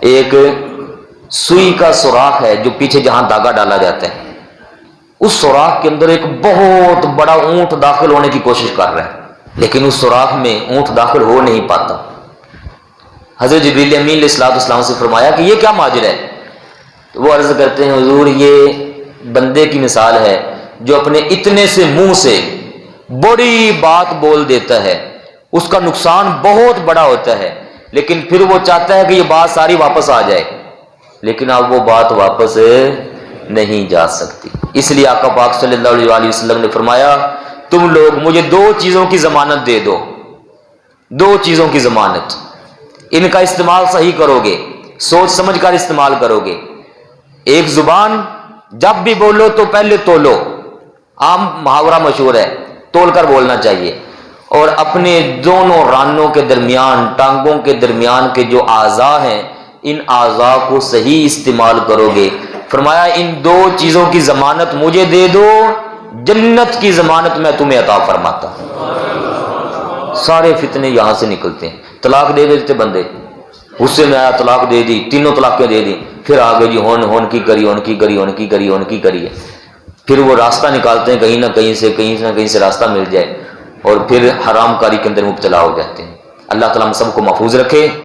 ایک سوئی کا سوراخ ہے جو پیچھے جہاں دھاگا ڈالا جاتا ہے، اس سوراخ کے اندر ایک بہت بڑا اونٹ داخل ہونے کی کوشش کر رہا ہے، لیکن اس سوراخ میں اونٹ داخل ہو نہیں پاتا۔ حضرت جبریل امین علیہ السلام سے فرمایا کہ یہ کیا ماجرا ہے؟ تو وہ عرض کرتے ہیں حضور یہ بندے کی مثال ہے جو اپنے اتنے سے منہ سے بڑی بات بول دیتا ہے، اس کا نقصان بہت بڑا ہوتا ہے، لیکن پھر وہ چاہتا ہے کہ یہ بات ساری واپس آ جائے، لیکن اب وہ بات واپس نہیں جا سکتی۔ اس لیے آقا پاک صلی اللہ علیہ وسلم نے فرمایا تم لوگ مجھے دو چیزوں کی ضمانت دے دو، دو چیزوں کی ضمانت، ان کا استعمال صحیح کرو گے، سوچ سمجھ کر استعمال کرو گے۔ ایک زبان جب بھی بولو تو پہلے تولو، عام محاورہ مشہور ہے، تول کر بولنا چاہیے، اور اپنے دونوں رانوں کے درمیان، ٹانگوں کے درمیان کے جو اعضاء ہیں ان اعضاء کو صحیح استعمال کرو گے۔ فرمایا ان دو چیزوں کی ضمانت مجھے دے دو، جنت کی ضمانت میں تمہیں عطا فرماتا ہوں۔ سارے فتنے یہاں سے نکلتے ہیں۔ طلاق دے دیتے بندے، غصے میں آیا طلاق دے دی، تینوں طلاقیں دے دی، پھر آگے جی ہون کی کری ہے، پھر وہ راستہ نکالتے ہیں کہیں نہ کہیں سے راستہ مل جائے، اور پھر حرام کاری کے اندر مبتلا ہو جاتے ہیں۔ اللہ تعالیٰ ہم سب کو محفوظ رکھے۔